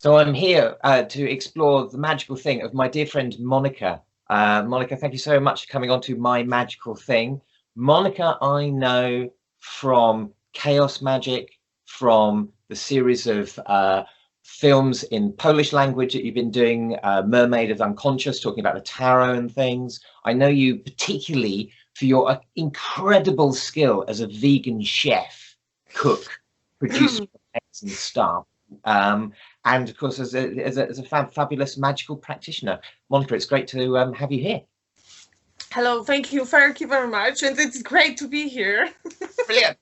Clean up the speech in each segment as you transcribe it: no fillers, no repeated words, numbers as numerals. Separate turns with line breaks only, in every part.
So I'm here to explore the magical thing of my dear friend Monika. Monika, thank you so much for coming on to My Magical Thing. Monika, I know from Chaos Magic, from the series of films in Polish language that you've been doing, Mermaid of Unconscious, talking about the tarot and things. I know you particularly for your incredible skill as a vegan chef, cook, producer of excellent stuff. And of course, as a fabulous magical practitioner. Monika, it's great to have you here.
Hello, thank you very much, and it's great to be here.
Brilliant.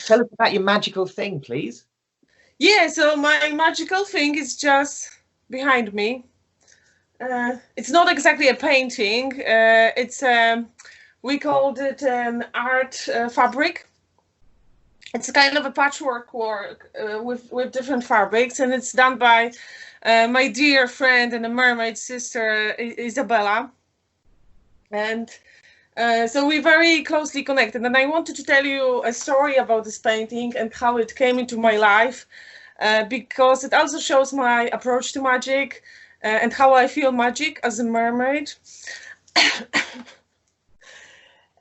Tell us about your magical thing, please.
Yeah, so my magical thing is just behind me. It's not exactly a painting. It's we called it an art fabric. It's a kind of a patchwork work with different fabrics, and it's done by my dear friend and a mermaid sister, Isabella. And so we're very closely connected. And I wanted to tell you a story about this painting and how it came into my life, because it also shows my approach to magic and how I feel magic as a mermaid.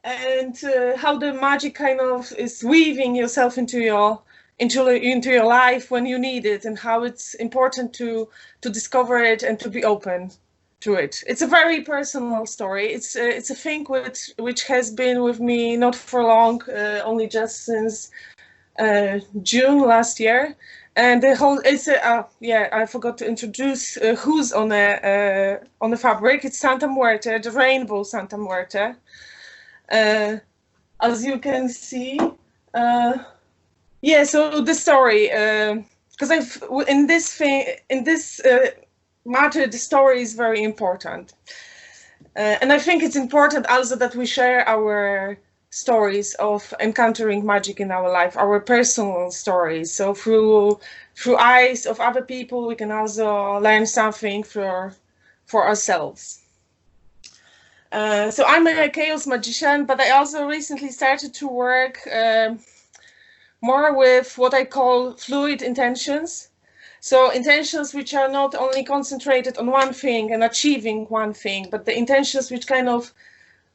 And how the magic kind of is weaving yourself into your life when you need it, and how it's important to discover it and to be open to it. It's a very personal story. It's a thing which has been with me not for long, only just since June last year. And the whole I forgot to introduce who's on the fabric. It's Santa Muerte, the rainbow Santa Muerte. As you can see, so the story, because in this matter, the story is very important, and I think it's important also that we share our stories of encountering magic in our life, our personal stories. So through eyes of other people, we can also learn something for ourselves. So I'm a chaos magician, but I also recently started to work more with what I call fluid intentions. So intentions which are not only concentrated on one thing and achieving one thing, but the intentions which kind of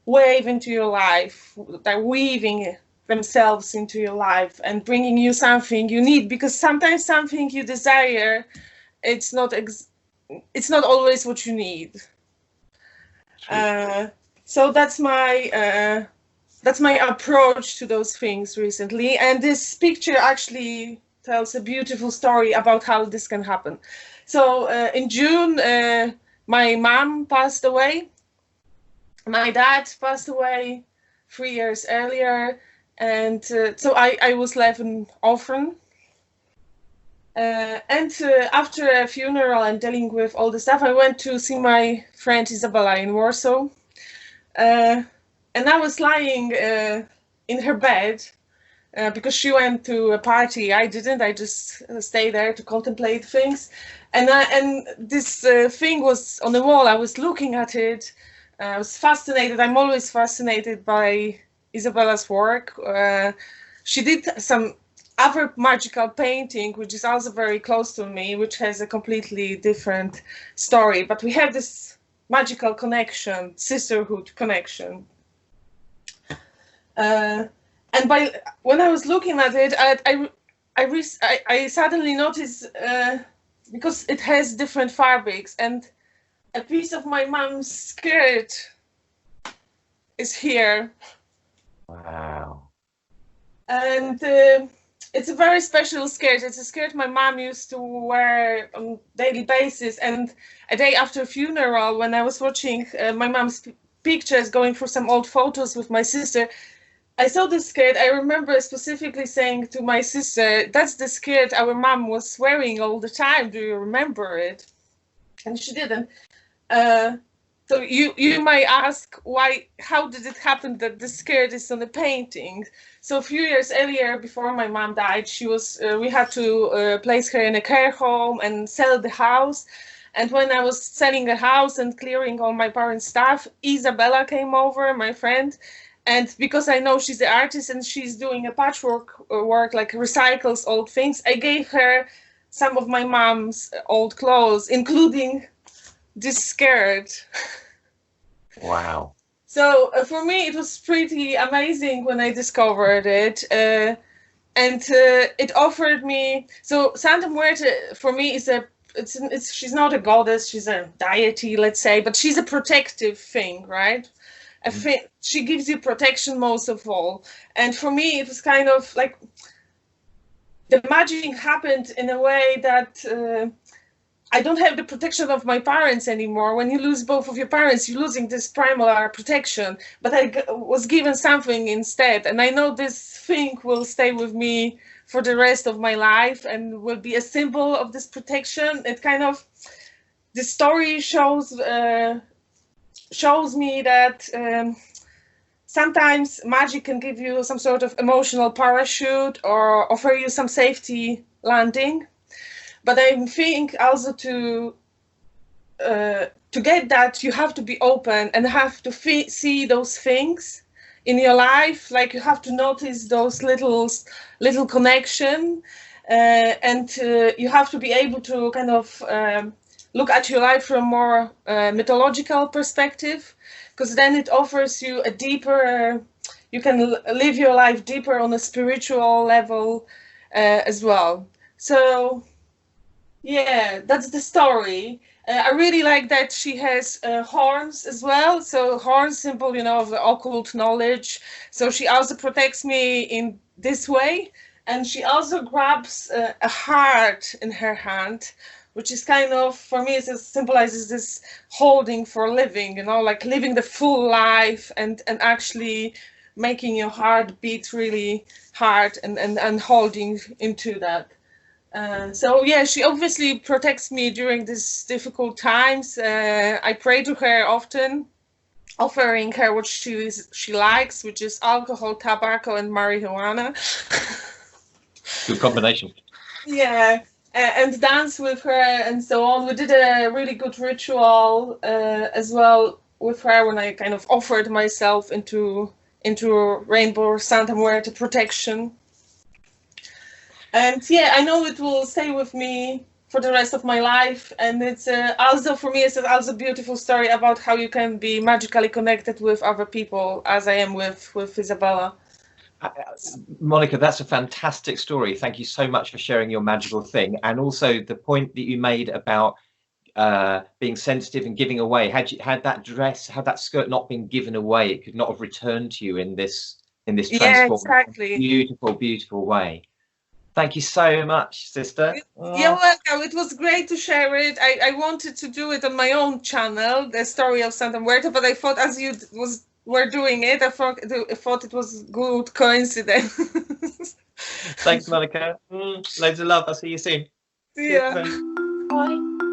wave into your life, they're weaving themselves into your life and bringing you something you need, because sometimes something you desire, it's not always what you need. So that's my approach to those things recently, and this picture actually tells a beautiful story about how this can happen. So in June, my mom passed away. My dad passed away 3 years earlier, and so I was left an orphan. And after a funeral and dealing with all the stuff, I went to see my friend Isabella in Warsaw. And I was lying in her bed because she went to a party. I didn't. I just stayed there to contemplate things. And this thing was on the wall. I was looking at it. I was fascinated. I'm always fascinated by Isabella's work. She did some other magical painting, which is also very close to me, which has a completely different story. But we have this magical connection, sisterhood connection. And when I was looking at it, I suddenly noticed, because it has different fabrics, and a piece of my mom's skirt is here.
Wow.
And it's a very special skirt. It's a skirt my mom used to wear on a daily basis. And a day after a funeral, when I was watching my mom's pictures, going through some old photos with my sister, I saw this skirt. I remember specifically saying to my sister, "That's the skirt our mom was wearing all the time. Do you remember it?" And she didn't. So you might ask, how did it happen that the skirt is on the painting? So a few years earlier, before my mom died, we had to place her in a care home and sell the house. And when I was selling the house and clearing all my parents' stuff, Isabella came over, my friend. And because I know she's an artist and she's doing a patchwork work, like recycles old things, I gave her some of my mom's old clothes, including this skirt.
Wow.
So for me, it was pretty amazing when I discovered it. And it offered me, so Santa Muerte for me is she's not a goddess, she's a deity, let's say, but she's a protective thing, right? She gives you protection most of all. And for me, it was kind of like the magic happened in a way that I don't have the protection of my parents anymore. When you lose both of your parents, you're losing this primal protection. But I was given something instead. And I know this thing will stay with me for the rest of my life and will be a symbol of this protection. It kind of, the story shows me that sometimes magic can give you some sort of emotional parachute or offer you some safety landing. But I think also to get that, you have to be open and have to see those things in your life. Like you have to notice those little connection, and you have to be able to kind of look at your life from a more mythological perspective, because then it offers you a deeper. You can live your life deeper on a spiritual level as well. So. Yeah, that's the story. I really like that she has horns as well. So horns, symbol, you know, of the occult knowledge. So she also protects me in this way. And she also grabs a heart in her hand, which is kind of, for me, it symbolizes this holding for living, you know, like living the full life and actually making your heart beat really hard and holding into that. So yeah, she obviously protects me during these difficult times. I pray to her often, offering her what she likes, which is alcohol, tobacco, and marijuana.
Good combination.
Yeah, and dance with her and so on. We did a really good ritual as well with her when I kind of offered myself into Rainbow Santa Muerte protection. And yeah, I know it will stay with me for the rest of my life. And it's also, for me, it's also a beautiful story about how you can be magically connected with other people, as I am with Isabella.
Monika, that's a fantastic story. Thank you so much for sharing your magical thing. And also the point that you made about being sensitive and giving away. Had that skirt not been given away, it could not have returned to you in this transformed,
yeah, exactly.
beautiful way. Thank you so much, sister.
You're welcome. It was great to share it. I wanted to do it on my own channel, the story of Santa Muerte, but I thought as you were doing it, I thought it was good coincidence.
Thanks, Monika. Loads of love. I'll see you soon.
Yeah.
Bye.